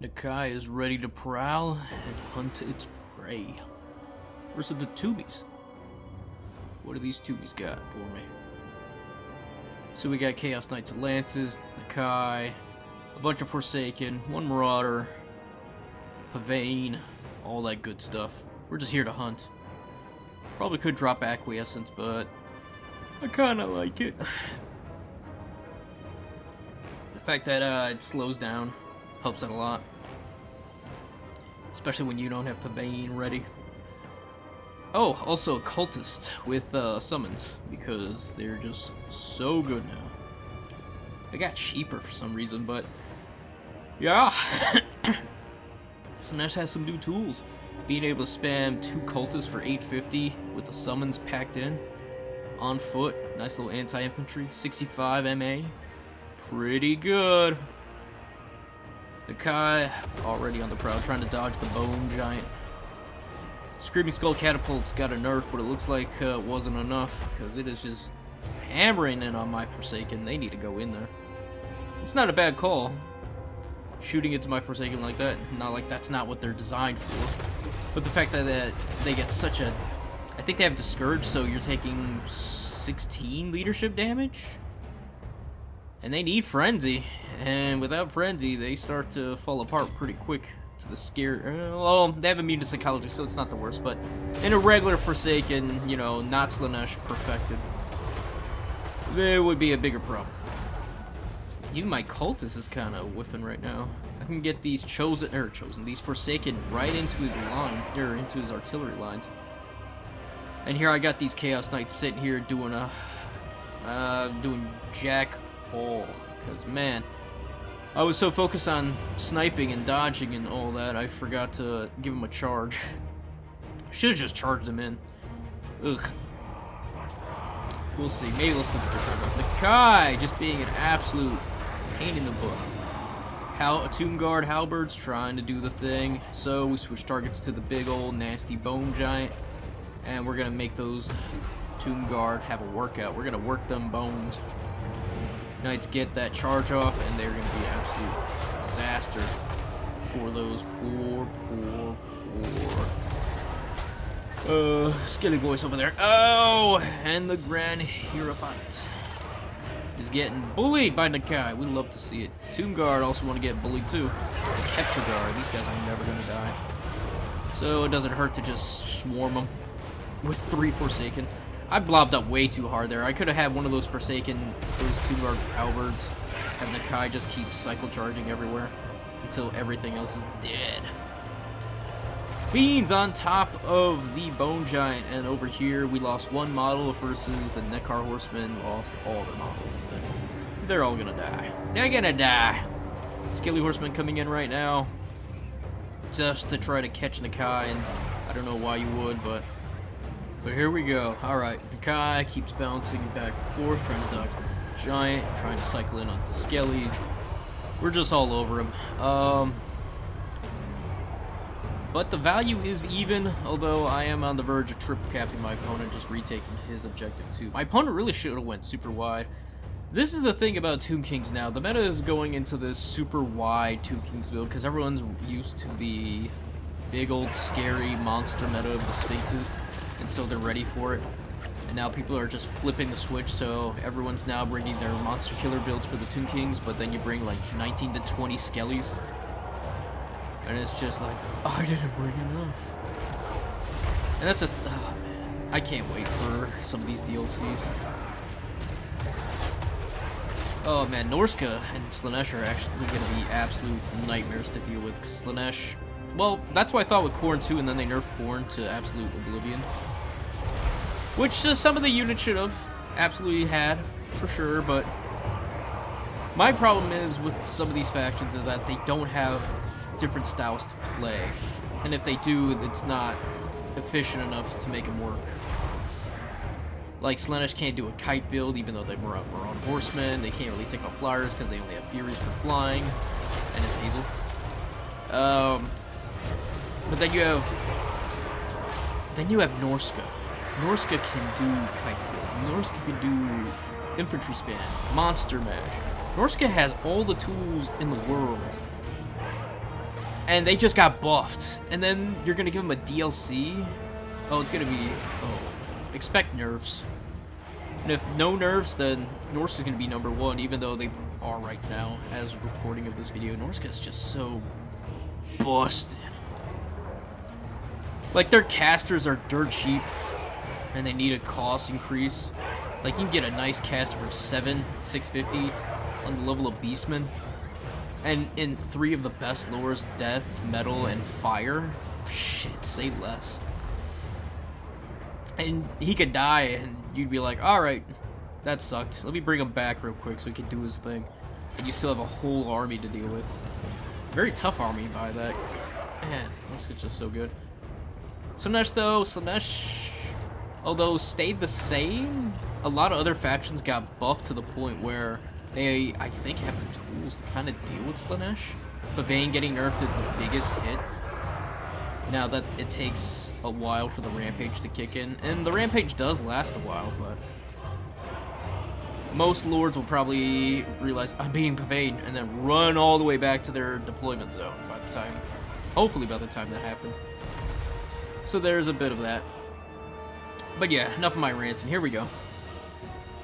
Nakai is ready to prowl and hunt its prey. Versus the Tubies. What do these Tubies got for me? So we got Chaos Knights of Lances, Nakai, a bunch of Forsaken, one Marauder, Pavane, all that good stuff. We're just here to hunt. Probably could drop Acquiescence, but I kinda like it. The fact that it slows down helps out a lot. Especially when you don't have Pavane ready. Oh, also a Cultist with summons, because they're just so good now. They got cheaper for some reason, but yeah. Slaanesh has some new tools. Being able to spam 2 Cultists for 850 with the summons packed in. On foot, nice little anti-infantry, 65 MA. Pretty good. Nakai already on the prowl, trying to dodge the Bone Giant. Screaming Skull Catapult's got a nerf, but it looks like it wasn't enough, because it is just hammering in on my Forsaken. They need to go in there. It's not a bad call. Shooting into my Forsaken like that, not like that's not what they're designed for. But the fact that they get such a... I think they have Discourage, so you're taking 16 leadership damage? And they need Frenzy, and without Frenzy, they start to fall apart pretty quick. To the scare. Well, they have immune to psychology, so it's not the worst. But in a regular Forsaken, you know, not Slaanesh perfected, there would be a bigger problem. Even my Cultist is kind of whiffing right now. I can get these these Forsaken right into his line, or into his artillery lines. And here I got these Chaos Knights sitting here doing doing jack all, because man. I was so focused on sniping and dodging and all that, I forgot to give him a charge. Should've just charged him in. Ugh. We'll see. Maybe we'll slip it to Nakai just being an absolute pain in the butt. Tomb Guard Halberds trying to do the thing. So we switch targets to the big old nasty Bone Giant. And we're gonna make those Tomb Guard have a workout. We're gonna work them bones. Knights get that charge off, and they're going to be an absolute disaster for those poor skilly boys over there. Oh, and the Grand Hierophant is getting bullied by Nakai. We love to see it. Tomb Guard also want to get bullied too. Capture Guard, these guys are never going to die. So it doesn't hurt to just swarm them with 3 Forsaken. I blobbed up way too hard there. I could have had one of those Forsaken, those 2 Guard Halberds, have Nakai just keep cycle charging everywhere until everything else is dead. Fiends on top of the Bone Giant, and over here we lost 1 model versus the Nekar Horsemen lost all their models. They're all gonna die. They're gonna die. Skilly Horsemen coming in right now just to try to catch Nakai, and I don't know why you would, but here we go. Alright, Nakai keeps bouncing back and forth, trying to dodge the Giant, trying to cycle in onto Skellies. We're just all over him. But the value is even, although I am on the verge of triple capping my opponent, just retaking his objective too. My opponent really should have went super wide. This is the thing about Tomb Kings now. The meta is going into this super wide Tomb Kings build, because everyone's used to the big old scary monster meta of the Sphinxes. And so they're ready for it. And now people are just flipping the switch, so everyone's now bringing their monster killer builds for the Tomb Kings, but then you bring like 19 to 20 Skellies. And it's just like, oh, I didn't bring enough. And that's oh man, I can't wait for some of these DLCs. Oh man, Norska and Slaanesh are actually going to be absolute nightmares to deal with, because Slaanesh, well, that's what I thought with Khorne too, and then they nerfed Khorne to absolute oblivion. Which some of the units should have absolutely had, for sure, but my problem is with some of these factions is that they don't have different styles to play. And if they do, it's not efficient enough to make them work. Like, Slaanesh can't do a kite build, even though they're on horsemen. They can't really take off flyers because they only have Furies for flying, and it's Hazel. But then you have Norska. Norska can do kite build. Norska can do infantry span, monster mash. Norska has all the tools in the world And they just got buffed. And then you're gonna give them a DLC? Oh, it's gonna be... Oh. Expect nerfs. And if no nerfs, then Norse is gonna be #1, even though they are right now, as recording of this video. Norska's just so busted. Like, their casters are dirt cheap, and they need a cost increase. Like, you can get a nice caster for 650 on the level of Beastman. And in 3 of the best lores, Death, Metal, and Fire, shit, say less. And he could die, and you'd be like, alright, that sucked. Let me bring him back real quick so he can do his thing. And you still have a whole army to deal with. Very tough army by that. Man, this is just so good. Slaanesh, though, Slaanesh, although stayed the same, a lot of other factions got buffed to the point where they, I think, have the tools to kind of deal with Slaanesh. But Bane getting nerfed is the biggest hit. Now that it takes a while for the Rampage to kick in, and the Rampage does last a while, but most lords will probably realize, I'm being paved, and then run all the way back to their deployment zone by the time, hopefully by the time that happens. So there's a bit of that. But yeah, enough of my ranting. Here we go.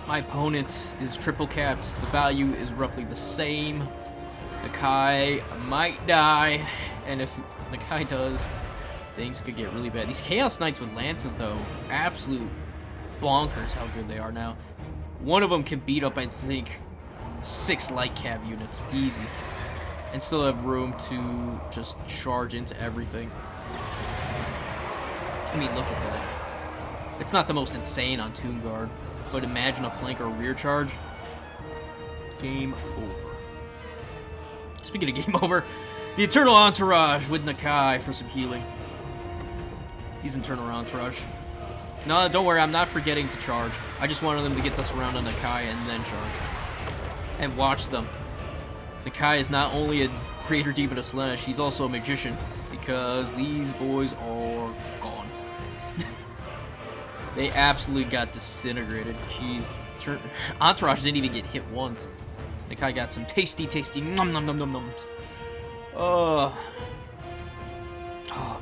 My opponent is triple capped. The value is roughly the same. Nakai might die, and if Nakai does, things could get really bad. These Chaos Knights with Lances, though, absolute bonkers how good they are now. One of them can beat up, I think, 6 light cav units, easy, and still have room to just charge into everything. I mean, look at that. It's not the most insane on Tomb Guard, but imagine a flank or a rear charge. Game over. Speaking of game over, the Eternal Entourage with Nakai for some healing. He's Eternal Entourage. No, don't worry, I'm not forgetting to charge. I just wanted them to get this around on Nakai and then charge. And watch them. Nakai is not only a creator demon of Slaanesh, he's also a magician. Because these boys are gone. They absolutely got disintegrated. Jeez. Entourage didn't even get hit once. Nakai got some tasty nom nom nom nom noms. Oh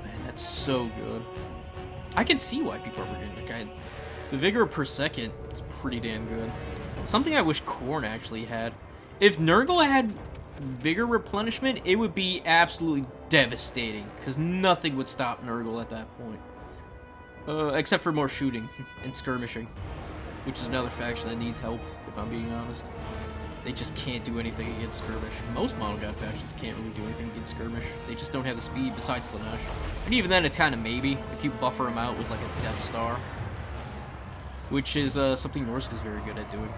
man, that's so good. I can see why people are bringing Nakai. The vigor per second is pretty damn good. Something I wish Khorne actually had. If Nurgle had vigor replenishment, it would be absolutely devastating, because nothing would stop Nurgle at that point. Except for more shooting and skirmishing, which is another faction that needs help, if I'm being honest. They just can't do anything against skirmish. Most Mono God factions can't really do anything against skirmish. They just don't have the speed besides Slaanesh. And even then, it's kind of maybe, if you buffer them out with like a Death Star. Which is something Norska's very good at doing.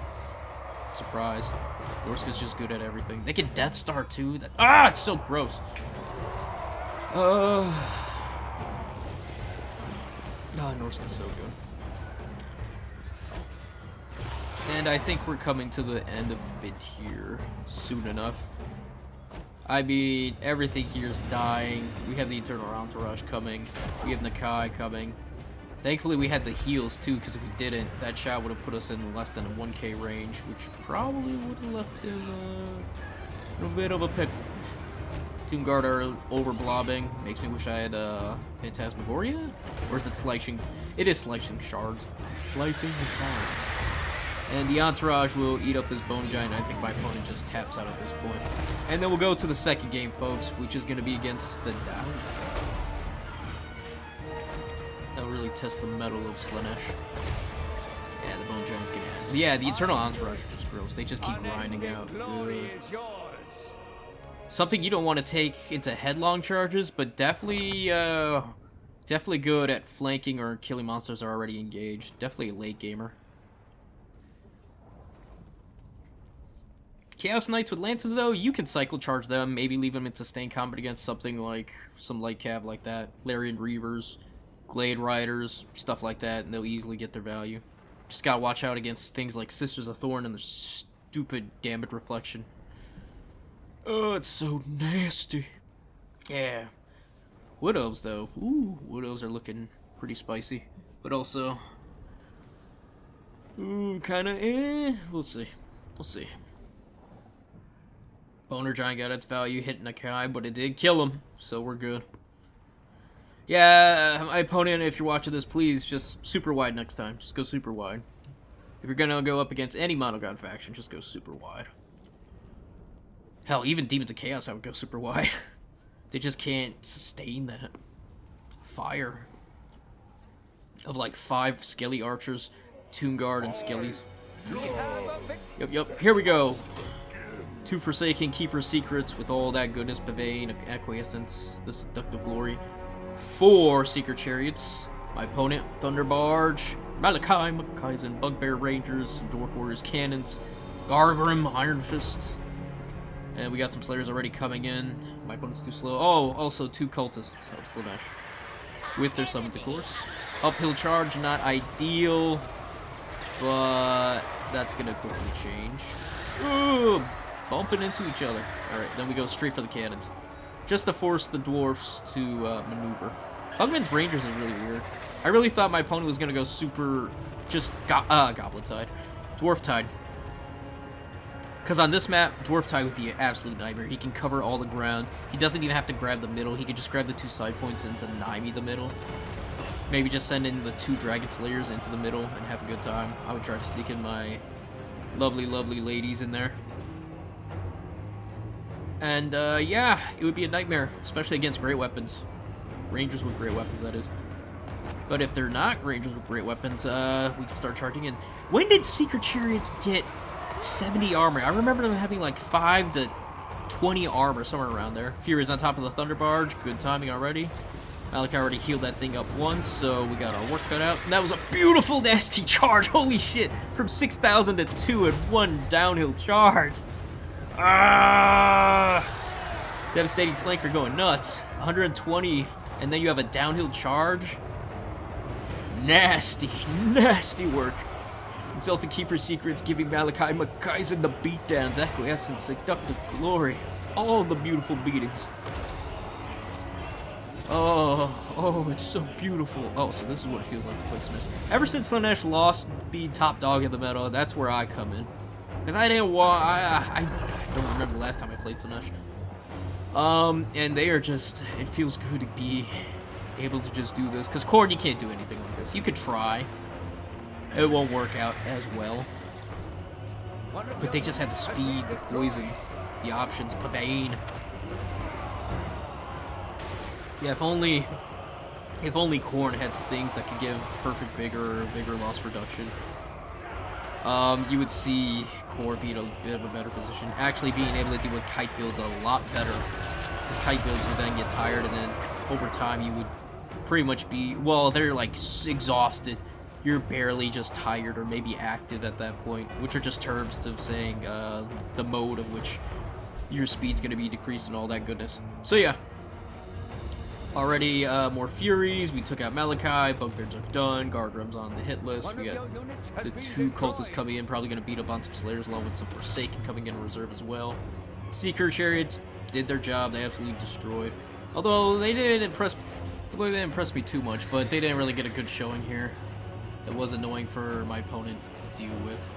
Surprise. Norska's just good at everything. They can Death Star too. It's so gross. Norska's so good. And I think we're coming to the end of it here soon enough. I mean, everything here is dying. We have the Eternal Entourage coming. We have Nakai coming. Thankfully, we had the heals too, because if we didn't, that shot would have put us in less than a 1k range, which probably would have left him in a bit of a pickle. Tomb Guard are over blobbing. Makes me wish I had Phantasmagoria? Or is it slicing? It is slicing shards. Slicing the shards. And the Entourage will eat up this Bone Giant. I think my opponent just taps out at this point. And then we'll go to the second game, folks, which is going to be against the Down. That'll really test the metal of Slaanesh. Yeah, the Bone Giant's getting out. Yeah, the Eternal Entourage is just gross. They just keep grinding out. Something you don't want to take into headlong charges, but definitely good at flanking or killing monsters that are already engaged. Definitely a late gamer. Chaos Knights with Lances, though, you can cycle charge them, maybe leave them in sustained combat against something like some light cav like that. Larian Reavers, Glade Riders, stuff like that, and they'll easily get their value. Just gotta watch out against things like Sisters of Thorn and their stupid damage reflection. Oh, it's so nasty. Yeah. Wood Elves, though. Ooh, Wood Elves are looking pretty spicy. But also... kinda We'll see. We'll see. Boner Giant got its value hitting a guy, but it did kill him, so we're good. Yeah, my opponent, if you're watching this, please just super wide next time. Just go super wide. If you're gonna go up against any Mono God faction, just go super wide. Hell, even Demons of Chaos, I would go super wide. They just can't sustain that fire of like 5 Skelly Archers, Tomb Guard, and Skellies. Yep, here we go. 2 Forsaken, Keeper Secrets with all that goodness, Pavane, Acquiescence, the Seductive Glory. 4 Secret Chariots. My opponent, Thunder Barge, Malachi, Kaizen, Bugbear Rangers, Dwarf Warriors Cannons, Gargrim, Iron Fist. And we got some Slayers already coming in. My opponent's too slow. Oh, also 2 Cultists of Slaanesh. With their summons, of course. Uphill charge, not ideal. But that's gonna quickly change. Ooh, bumping into each other. Alright, then we go straight for the cannons. Just to force the dwarfs to maneuver. Bugman's Rangers is really weird. I really thought my opponent was gonna go super, just Goblin Tide, Dwarf Tide. Because on this map, Dwarf Tide would be an absolute nightmare. He can cover all the ground. He doesn't even have to grab the middle. He can just grab the 2 side points and deny me the middle. Maybe just send in the 2 Dragon Slayers into the middle and have a good time. I would try to sneak in my lovely, lovely ladies in there. And, yeah, it would be a nightmare, especially against great weapons. Rangers with great weapons, that is. But if they're not Rangers with great weapons, we can start charging in. When did Secret Chariots get 70 armor? I remember them having like 5 to 20 armor, somewhere around there. Fury's on top of the Thunder Barge. Good timing already. Malachi already healed that thing up once, so we got our work cut out. And that was a beautiful, nasty charge. Holy shit. From 6,000 to 2 in 1 downhill charge. Ah! Devastating flanker going nuts. 120, and then you have a downhill charge. Nasty, nasty work. Exalted Keeper Secrets giving Malachi Kaizen the beatdowns, Acquiescence, Seductive Glory. All the beautiful beatings. Oh, it's so beautiful. Oh, so this is what it feels like to play Slaanesh. Ever since Slaanesh lost being top dog in the meta, that's where I come in. Because I didn't want, I don't remember the last time I played Slaanesh. And they are just, it feels good to be able to just do this. Because Khorne, you can't do anything like this. You could try. It won't work out as well. But they just have the speed, the poison, the options, Pavane. Yeah, if only Khorne had things that could give perfect vigor or vigor loss reduction, you would see Khorne be in a bit of a better position. Actually being able to deal with kite builds a lot better. Because kite builds would then get tired, and then over time you would pretty much be, well, they're like exhausted. You're barely just tired or maybe active at that point, which are just terms of saying the mode of which your speed's going to be decreased and all that goodness. So yeah. Already more Furies, we took out Malachi, Bugbears are done, Gargrim's on the hit list, we got the 2 Cultists coming in, probably going to beat up on some Slayers along with some Forsaken coming in reserve as well. Secret Chariots did their job, they absolutely destroyed. Although they didn't impress me too much, but they didn't really get a good showing here. It was annoying for my opponent to deal with.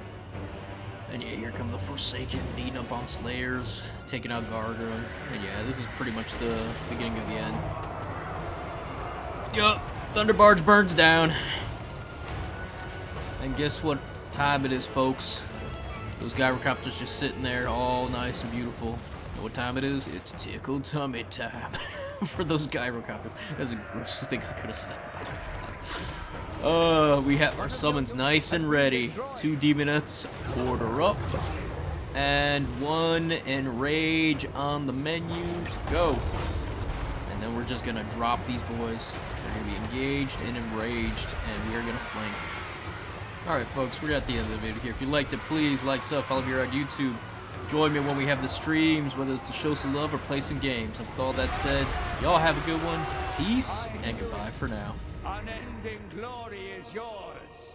And yeah, here come the Forsaken, beating up on Slayers, taking out Gargrim, and yeah, this is pretty much the beginning of the end. Yup, Thunder Barge burns down. And guess what time it is, folks? Those gyrocopters just sitting there, all nice and beautiful. You know what time it is? It's tickle tummy time for those gyrocopters. That's the grossest thing I could have said. We have our summons nice and ready. 2 Demonettes, order up. And 1 Enrage on the menu to go. And then we're just gonna drop these boys. They're gonna be engaged and enraged, and we are gonna flank. Alright folks, we're at the end of the video here. If you liked it, please like, sub, follow me here on YouTube. Join me when we have the streams, whether it's to show some love or play some games. And with all that said, y'all have a good one. Peace and goodbye for now. Unending glory is yours.